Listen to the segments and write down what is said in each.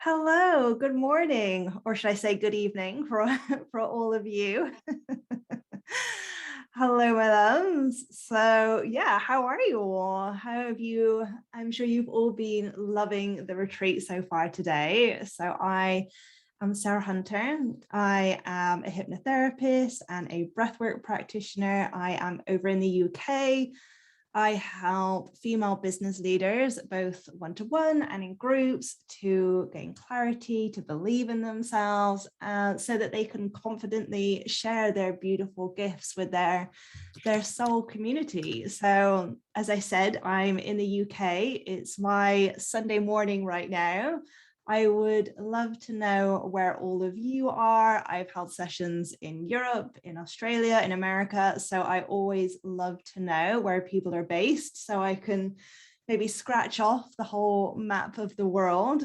Hello, good morning, or should I say good evening for, for all of you. Hello, my loves. So, yeah, how are you all? How have you? I'm sure you've all been loving the retreat so far today. I'm Sarah Hunter. I am a hypnotherapist and a breathwork practitioner. I am over in the UK. I help female business leaders, both one-to-one and in groups, to gain clarity, to believe in themselves, so that they can confidently share their beautiful gifts with their soul community. So, as I said, I'm in the UK. It's my Sunday morning right now. I would love to know where all of you are. I've held sessions in Europe, in Australia, in America. So I always love to know where people are based so I can maybe scratch off the whole map of the world.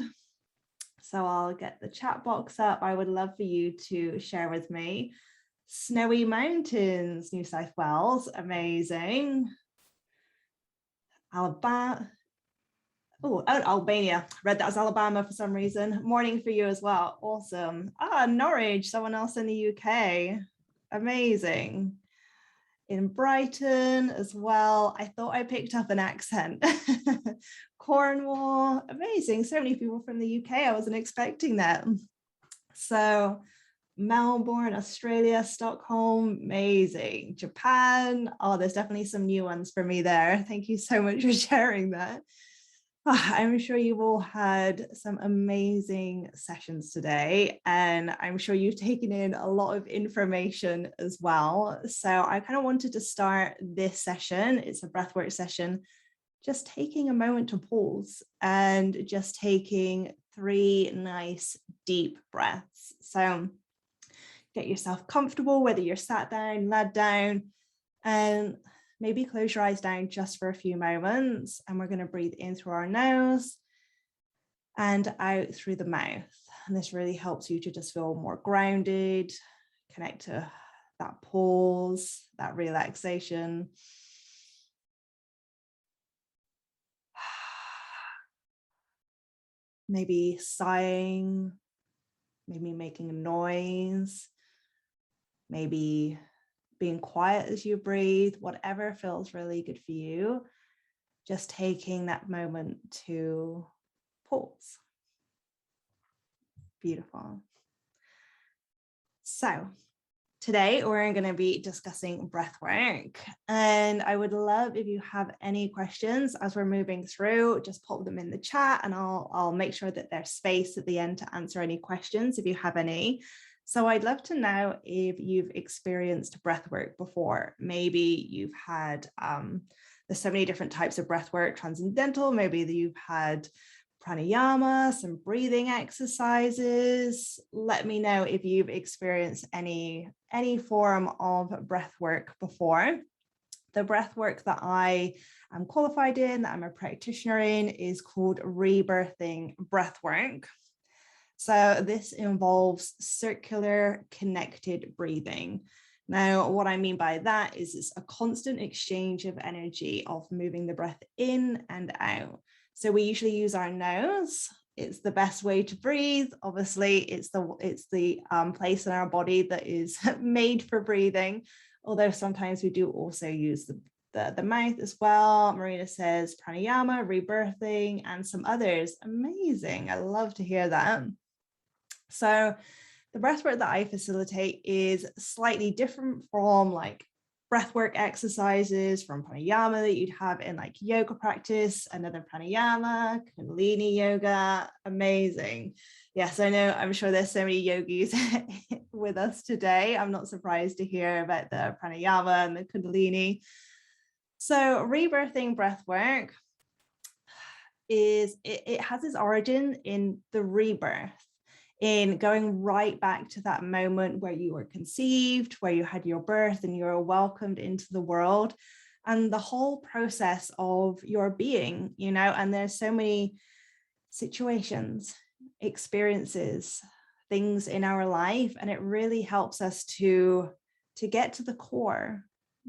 So I'll get the chat box up. I would love for you to share with me. Snowy Mountains, New South Wales, amazing. Alabama. Oh, Albania. Read that as Alabama for some reason. Morning for you as well. Awesome. Norwich, someone else in the UK. Amazing. In Brighton as well. I thought I picked up an accent. Cornwall. Amazing. So many people from the UK. I wasn't expecting that. So Melbourne, Australia, Stockholm, amazing. Japan. Oh, there's definitely some new ones for me there. Thank you so much for sharing that. I'm sure you've all had some amazing sessions today, and I'm sure you've taken in a lot of information as well. So I kind of wanted to start this session. It's a breathwork session, just taking a moment to pause and just taking 3 nice deep breaths. So get yourself comfortable, whether you're sat down, laid down, and maybe close your eyes down just for a few moments. And we're going to breathe in through our nose and out through the mouth. And this really helps you to just feel more grounded, connect to that pause, that relaxation. Maybe sighing, maybe making a noise, maybe being quiet as you breathe, whatever feels really good for you. Just taking that moment to pause. Beautiful. So today we're going to be discussing breathwork, and I would love if you have any questions as we're moving through, just pop them in the chat and I'll make sure that there's space at the end to answer any questions if you have any. So I'd love to know if you've experienced breathwork before. Maybe you've had, there's so many different types of breathwork, transcendental, maybe that you've had pranayama, some breathing exercises. Let me know if you've experienced any form of breath work before. The breath work that I am qualified in, that I'm a practitioner in, is called rebirthing breath work. So this involves circular connected breathing. Now, what I mean by that is it's a constant exchange of energy of moving the breath in and out. So we usually use our nose. It's the best way to breathe. Obviously, it's the place in our body that is made for breathing. Although sometimes we do also use the mouth as well. Marina says pranayama, rebirthing, and some others. Amazing. I love to hear that. So the breathwork that I facilitate is slightly different from like breathwork exercises from pranayama that you'd have in like yoga practice, another pranayama, kundalini yoga. Amazing. Yes, I know, I'm sure there's so many yogis with us today. I'm not surprised to hear about the pranayama and the kundalini. So rebirthing breathwork it has its origin in the rebirth, in going right back to that moment where you were conceived, where you had your birth and you were welcomed into the world, and the whole process of your being, you know. And there's so many situations, experiences, things in our life, and it really helps us to get to the core,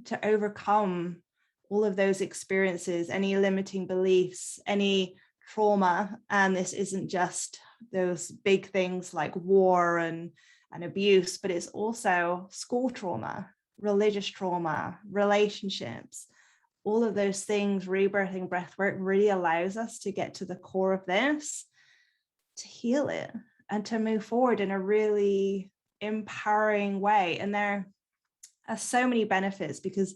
to overcome all of those experiences, any limiting beliefs, any trauma. And this isn't just those big things like war and abuse, but it's also school trauma, religious trauma, relationships, all of those things. Rebirthing breathwork really allows us to get to the core of this, to heal it, and to move forward in a really empowering way. And there are so many benefits, because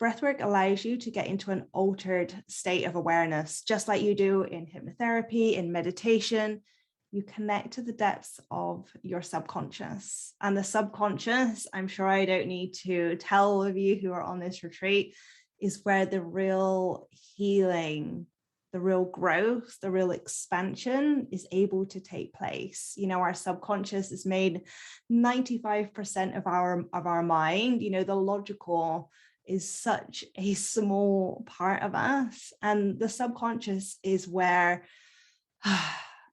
breathwork allows you to get into an altered state of awareness, just like you do in hypnotherapy, in meditation. You connect to the depths of your subconscious. And the subconscious, I'm sure I don't need to tell all of you who are on this retreat, is where the real healing, the real growth, the real expansion is able to take place. You know, our subconscious is made 95% of our mind. You know, the logical is such a small part of us, and the subconscious is where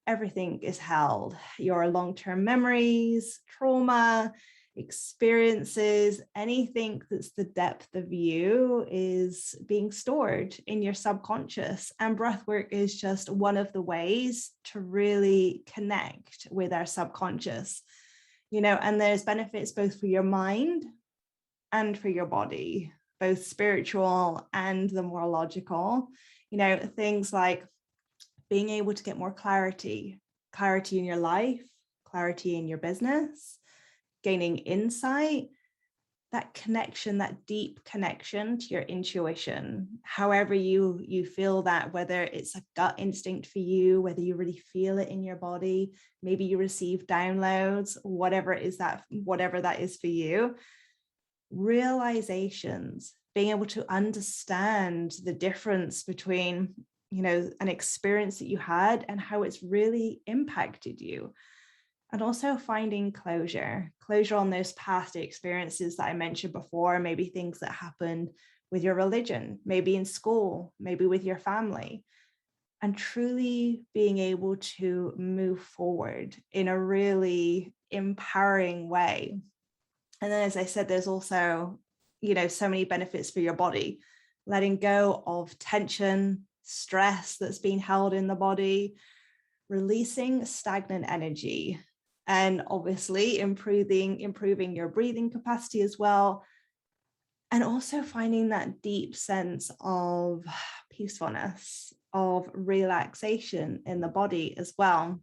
everything is held. Your long-term memories, trauma, experiences, anything that's the depth of you is being stored in your subconscious. And breathwork is just one of the ways to really connect with our subconscious, you know, and there's benefits both for your mind and for your body, both spiritual and the more logical. You know, things like being able to get more clarity in your life, clarity in your business, gaining insight, that connection, that deep connection to your intuition, however you feel that, whether it's a gut instinct for you, whether you really feel it in your body, maybe you receive downloads, whatever that is for you. Realizations, being able to understand the difference between, you know, an experience that you had and how it's really impacted you. And also finding closure on those past experiences that I mentioned before, maybe things that happened with your religion, maybe in school, maybe with your family, and truly being able to move forward in a really empowering way. And then, as I said, there's also, you know, so many benefits for your body, letting go of tension, stress that's been held in the body, releasing stagnant energy, and obviously improving your breathing capacity as well. And also finding that deep sense of peacefulness, of relaxation in the body as well.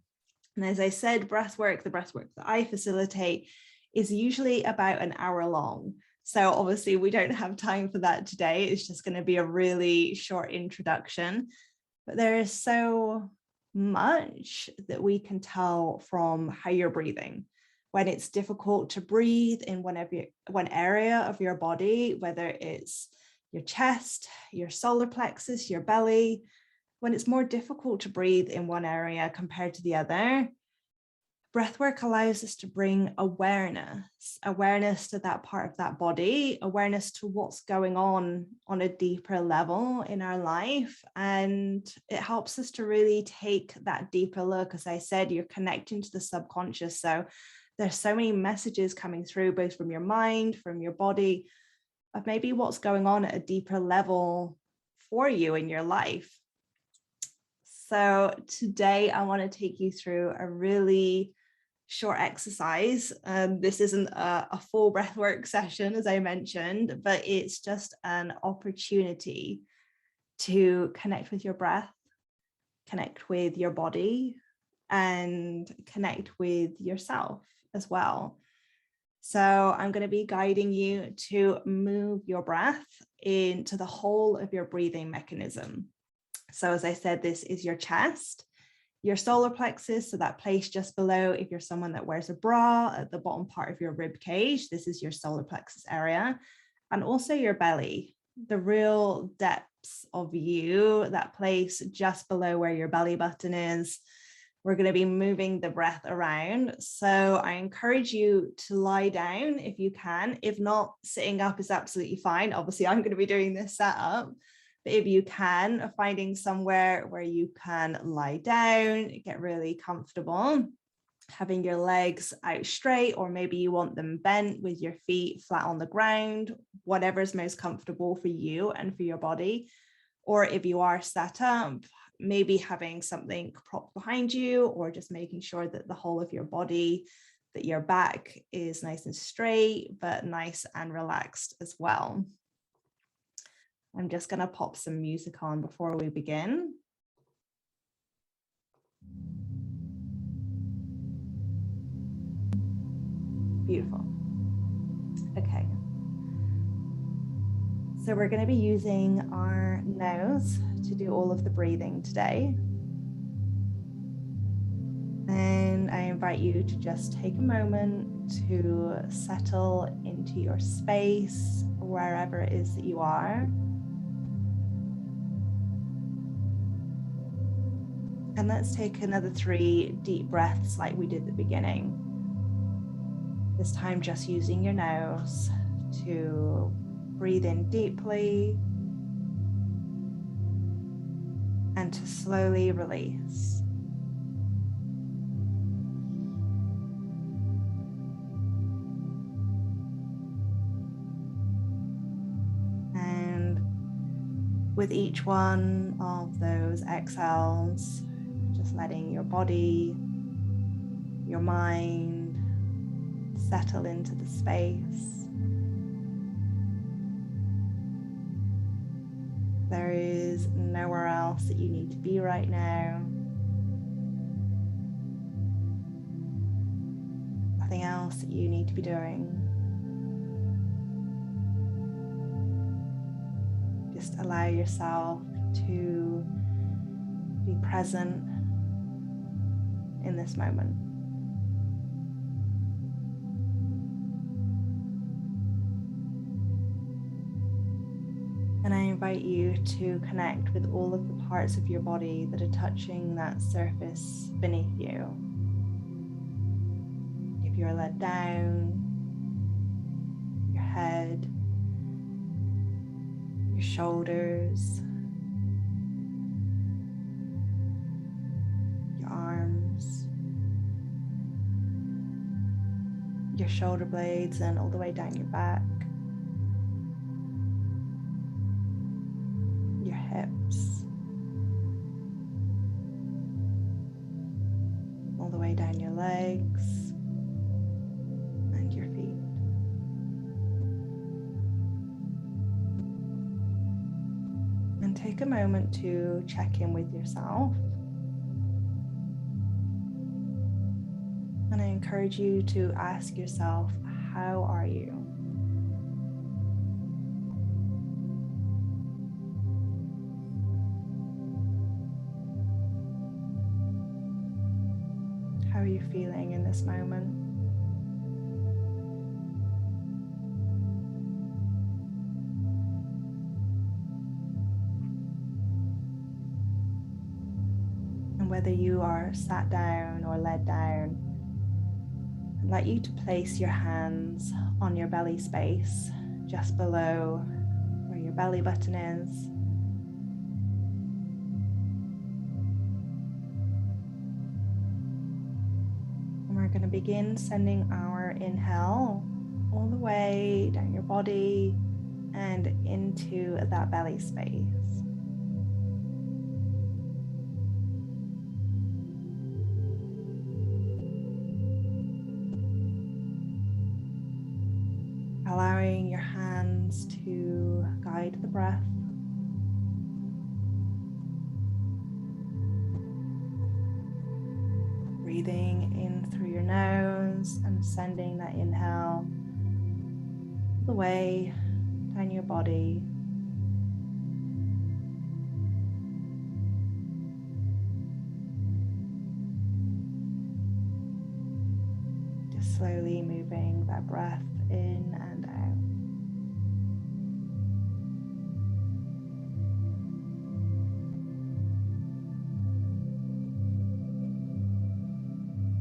And as I said, the breathwork that I facilitate is usually about an hour long. So obviously we don't have time for that today. It's just going to be a really short introduction. But there is so much that we can tell from how you're breathing. When it's difficult to breathe in one area of your body, whether it's your chest, your solar plexus, your belly, when it's more difficult to breathe in one area compared to the other, breathwork allows us to bring awareness to that part of that body, awareness to what's going on a deeper level in our life. And it helps us to really take that deeper look. As I said, you're connecting to the subconscious. So there's so many messages coming through, both from your mind, from your body, of maybe what's going on at a deeper level for you in your life. So today I want to take you through a really short exercise. This isn't a full breathwork session, as I mentioned, but it's just an opportunity to connect with your breath, connect with your body, and connect with yourself as well. So I'm going to be guiding you to move your breath into the whole of your breathing mechanism. So as I said, this is your chest, your solar plexus, so that place just below, if you're someone that wears a bra, at the bottom part of your rib cage, this is your solar plexus area, and also your belly, the real depths of you, that place just below where your belly button is. We're going to be moving the breath around. So I encourage you to lie down if you can. If not, sitting up is absolutely fine. Obviously, I'm going to be doing this sat up. But if you can, finding somewhere where you can lie down, get really comfortable, having your legs out straight, or maybe you want them bent with your feet flat on the ground, whatever is most comfortable for you and for your body. Or if you are sat up, maybe having something propped behind you, or just making sure that the whole of your body, that your back is nice and straight, but nice and relaxed as well. I'm just going to pop some music on before we begin. Beautiful. Okay. So we're going to be using our nose to do all of the breathing today. And I invite you to just take a moment to settle into your space, wherever it is that you are. And let's take another 3 deep breaths like we did at the beginning. This time just using your nose to breathe in deeply and to slowly release. And with each one of those exhales, just letting your body, your mind settle into the space. There is nowhere else that you need to be right now. Nothing else that you need to be doing. Just allow yourself to be present in this moment. And I invite you to connect with all of the parts of your body that are touching that surface beneath you. If you're let down, your head, your shoulders, your arms, your shoulder blades, and all the way down your back. Hips, all the way down your legs and your feet. And take a moment to check in with yourself. And I encourage you to ask yourself, how are you? How are you feeling in this moment? And whether you are sat down or led down, I'd like you to place your hands on your belly space, just below where your belly button is. We're going to begin sending our inhale all the way down your body and into that belly space. Allowing your hands to guide the breath. Breathing in through your nose and sending that inhale all the way down your body. Just slowly moving that breath in and out.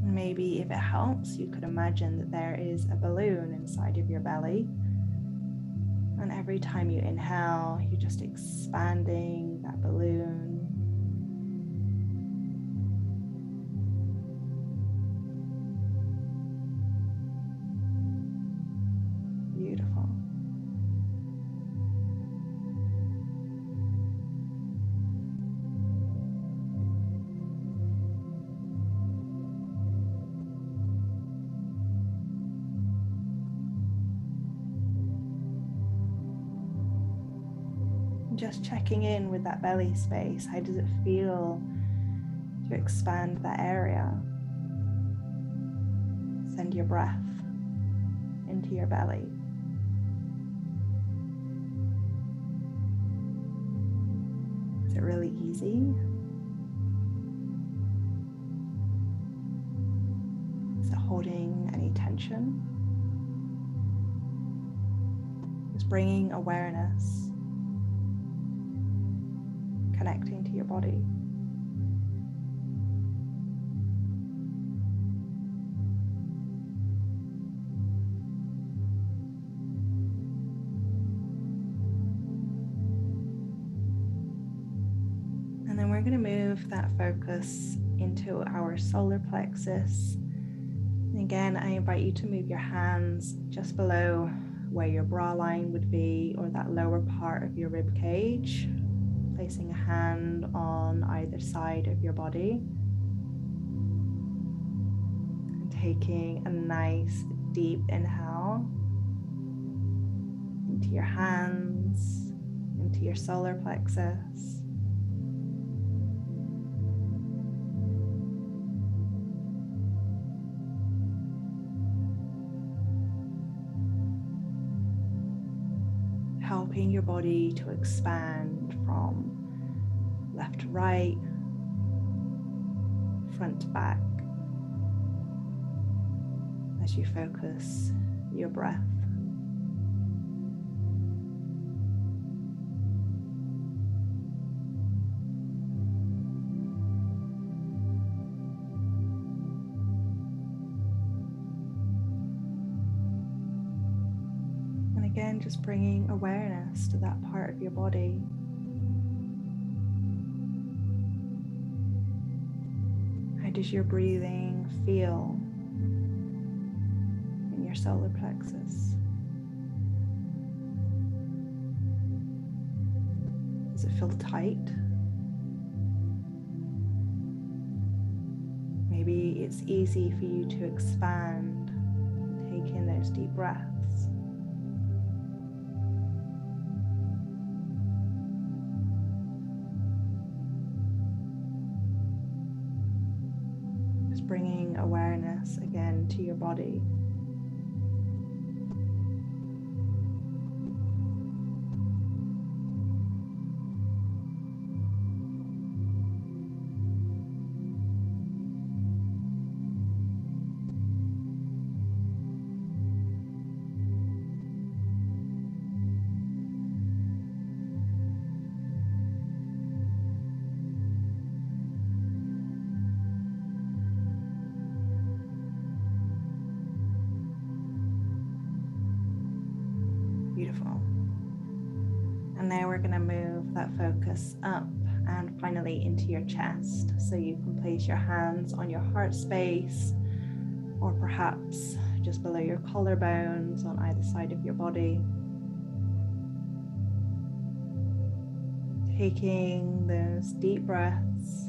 Maybe if it helps, you could imagine that there is a balloon inside of your belly. And every time you inhale, you're just expanding that balloon. Beautiful. Just checking in with that belly space. How does it feel to expand that area? Send your breath into your belly. Is it really easy? Is it holding any tension? Just bringing awareness, connecting to your body. And then we're going to move that focus into our solar plexus. And again, I invite you to move your hands just below where your bra line would be, or that lower part of your rib cage, placing a hand on either side of your body. And taking a nice deep inhale into your hands, into your solar plexus. Helping your body to expand from left to right, front to back, as you focus your breath. And again, just bringing awareness to that part of your body. How does your breathing feel in your solar plexus? Does it feel tight? Maybe it's easy for you to expand and take in those deep breaths. Bringing awareness again to your body. Beautiful. And now we're going to move that focus up and finally into your chest. So you can place your hands on your heart space, or perhaps just below your collarbones on either side of your body. Taking those deep breaths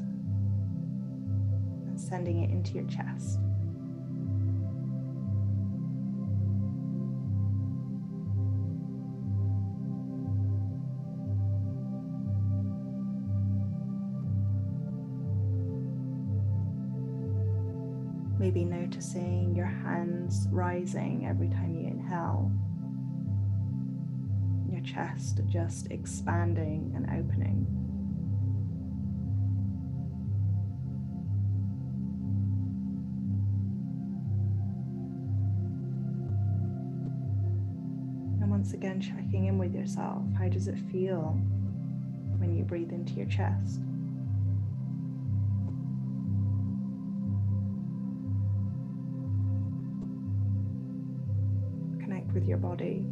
and sending it into your chest. Maybe noticing your hands rising every time you inhale. Your chest just expanding and opening. And once again, checking in with yourself. How does it feel when you breathe into your chest? Connect with your body.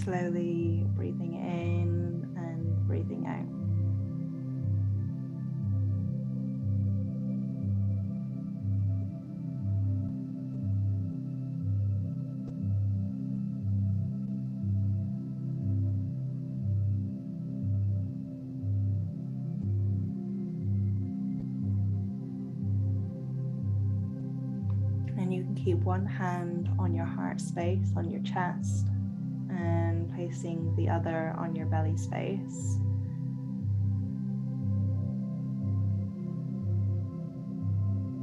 Slowly breathing in and breathing out. And you can keep one hand on your heart space, on your chest, and placing the other on your belly space.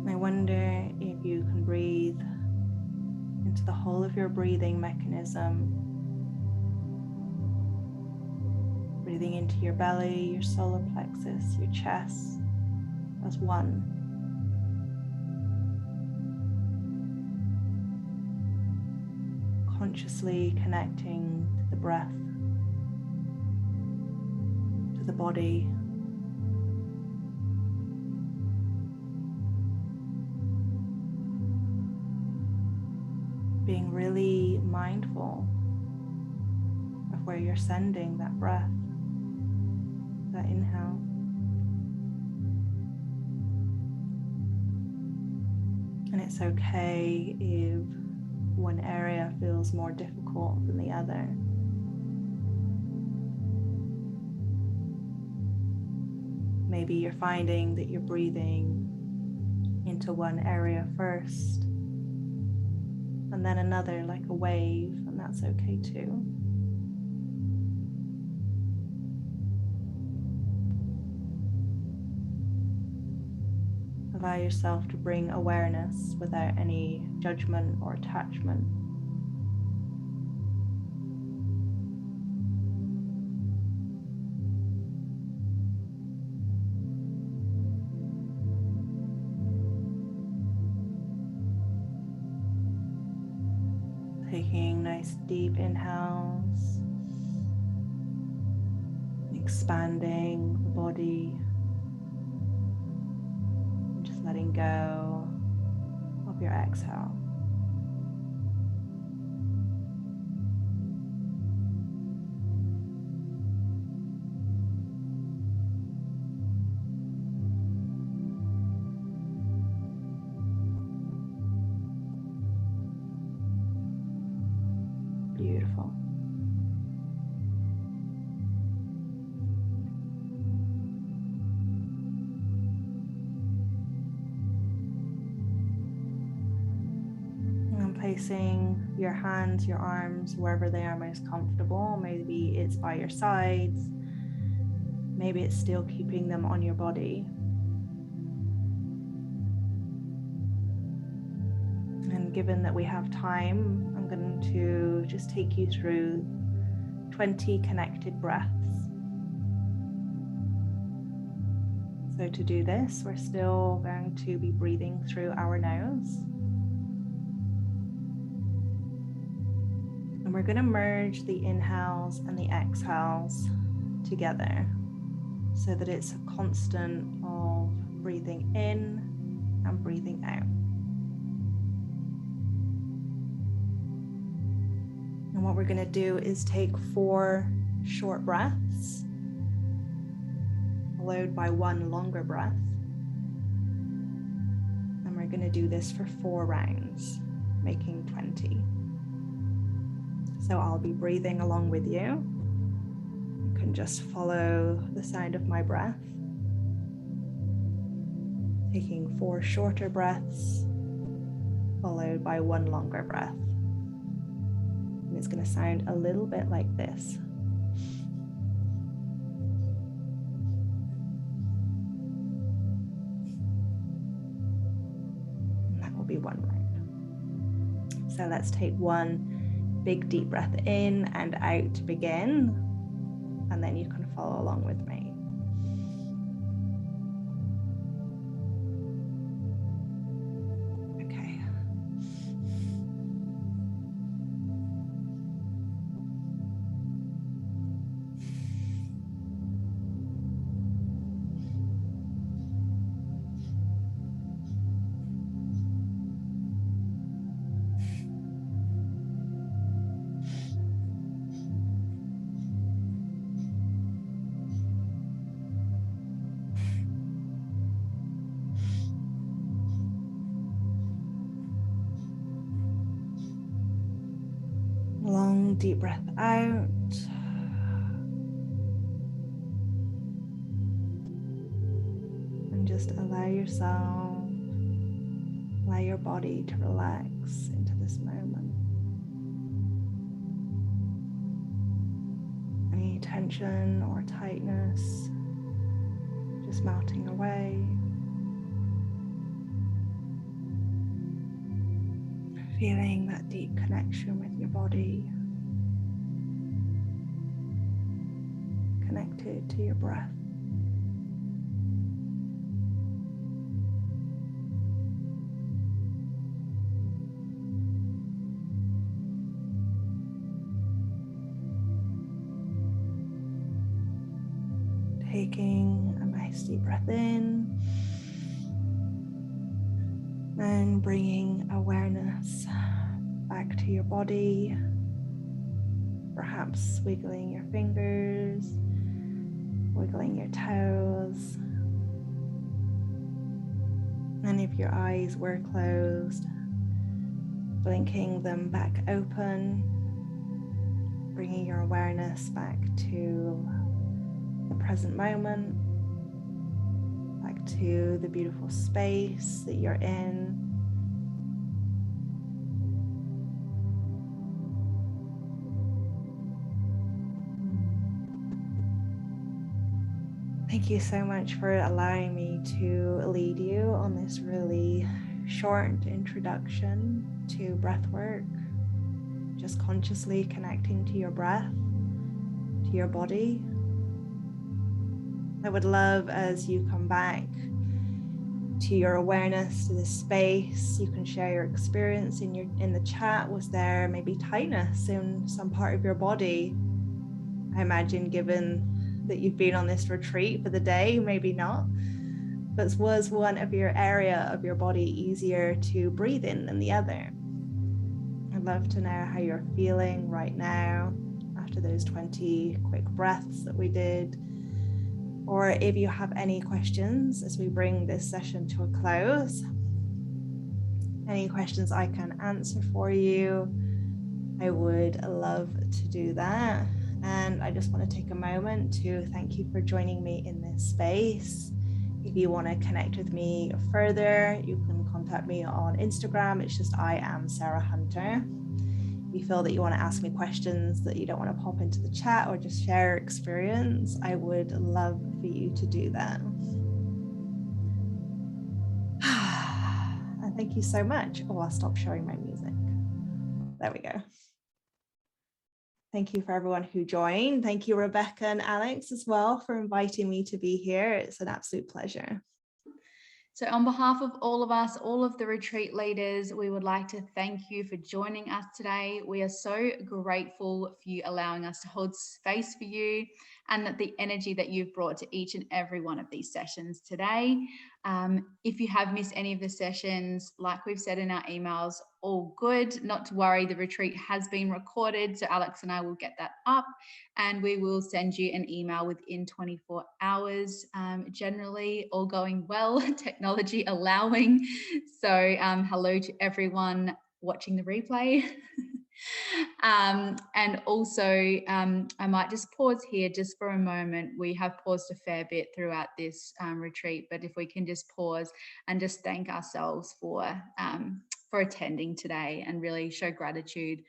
I wonder if you can breathe into the whole of your breathing mechanism. Breathing into your belly, your solar plexus, your chest as one. Consciously connecting to the breath, to the body. Being really mindful of where you're sending that breath, that inhale. And it's okay if one area feels more difficult than the other. Maybe you're finding that you're breathing into one area first, and then another, like a wave, and that's okay too. Allow yourself to bring awareness without any judgment or attachment. Taking nice deep inhales, expanding the body, and just letting go of your exhale. Beautiful. And placing your hands, your arms, wherever they are most comfortable. Maybe it's by your sides. Maybe it's still keeping them on your body. And given that we have time, I'm going to just take you through 20 connected breaths. So to do this, we're still going to be breathing through our nose. And we're going to merge the inhales and the exhales together so that it's a constant of breathing in and breathing out. And what we're going to do is take 4 short breaths, followed by 1 longer breath. And we're going to do this for 4 rounds, making 20. So I'll be breathing along with you. You can just follow the sound of my breath. Taking 4 shorter breaths, followed by 1 longer breath. And it's going to sound a little bit like this. And that will be 1 round. So let's take 1 big deep breath in and out to begin. And then you can follow along with me. Long, deep breath out. And just allow your body to relax into this moment. Any tension or tightness just melting away. Feeling that deep connection with your body, connected to your breath. Taking a nice deep breath in and bringing awareness back to your body, perhaps wiggling your fingers, wiggling your toes, and if your eyes were closed, blinking them back open, bringing your awareness back to the present moment, back to the beautiful space that you're in. Thank you so much for allowing me to lead you on this really short introduction to breathwork, just consciously connecting to your breath, to your body. I would love, as you come back to your awareness, to this space, you can share your experience in the chat. Was there maybe tightness in some part of your body? I imagine, given that you've been on this retreat for the day, maybe not. But was one of your area of your body easier to breathe in than the other? I'd love to know how you're feeling right now after those 20 quick breaths that we did. Or if you have any questions as we bring this session to a close, any questions I can answer for you, I would love to do that. And I just want to take a moment to thank you for joining me in this space. If you want to connect with me further, you can contact me on Instagram. It's just I am Sarah Hunter. If you feel that you want to ask me questions that you don't want to pop into the chat or just share your experience, I would love for you to do that. And thank you so much. Oh, I'll stop showing my music. There we go. Thank you for everyone who joined. Thank you, Rebecca and Alex, as well, for inviting me to be here. It's an absolute pleasure. So on behalf of all of us, all of the retreat leaders, we would like to thank you for joining us today. We are so grateful for you allowing us to hold space for you and that the energy that you've brought to each and every one of these sessions today. If you have missed any of the sessions, like we've said in our emails, all good, not to worry, the retreat has been recorded. So Alex and I will get that up and we will send you an email within 24 hours, generally all going well, technology allowing. So hello to everyone watching the replay. And also, I might just pause here just for a moment. We have paused a fair bit throughout this retreat, but if we can just pause and just thank ourselves for attending today and really show gratitude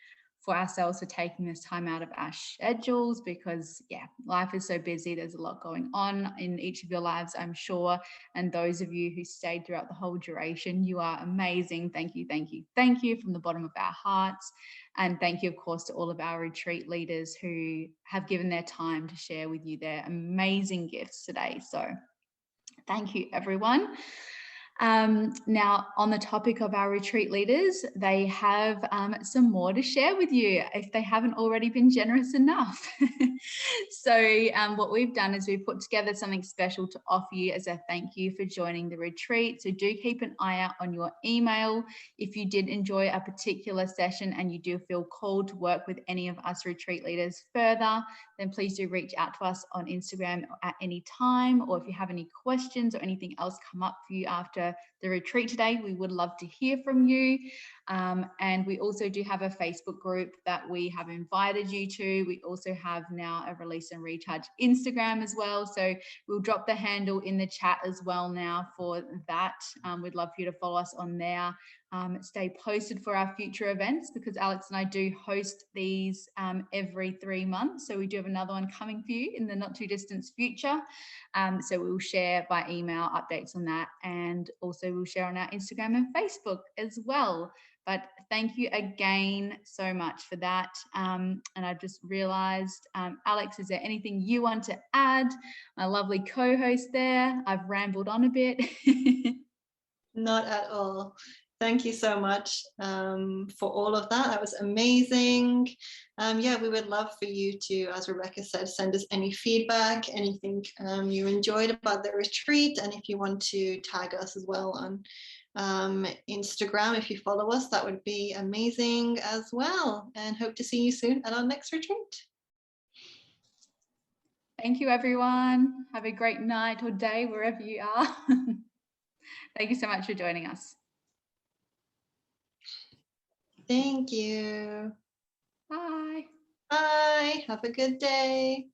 for ourselves for taking this time out of our schedules, because life is so busy. There's a lot going on in each of your lives, I'm sure. And those of you who stayed throughout the whole duration, you are amazing. Thank you, thank you, thank you from the bottom of our hearts. And thank you, of course, to all of our retreat leaders who have given their time to share with you their amazing gifts today. So thank you, everyone. Now, on the topic of our retreat leaders, they have some more to share with you if they haven't already been generous enough. So what we've done is we've put together something special to offer you as a thank you for joining the retreat. So do keep an eye out on your email. If you did enjoy a particular session and you do feel called to work with any of us retreat leaders further, then please do reach out to us on Instagram at any time. Or if you have any questions or anything else come up for you after the retreat today, we would love to hear from you. And we also do have a Facebook group that we have invited you to. We also have now a Release and Recharge Instagram as well. So we'll drop the handle in the chat as well now for that. We'd love for you to follow us on there. Stay posted for our future events, because Alex and I do host these every 3 months. So we do have another one coming for you in the not too distant future. So we'll share by email updates on that, and also we'll share on our Instagram and Facebook as well. But thank you again so much for that. And I've just realized, Alex, is there anything you want to add? My lovely co-host there. I've rambled on a bit. Not at all. Thank you so much for all of that. That was amazing. Yeah, we would love for you to, as Rebecca said, send us any feedback, anything you enjoyed about the retreat. And if you want to tag us as well on Instagram, if you follow us, that would be amazing as well. And hope to see you soon at our next retreat. Thank you, everyone. Have a great night or day wherever you are. Thank you so much for joining us. Thank you. Bye. Bye. Have a good day.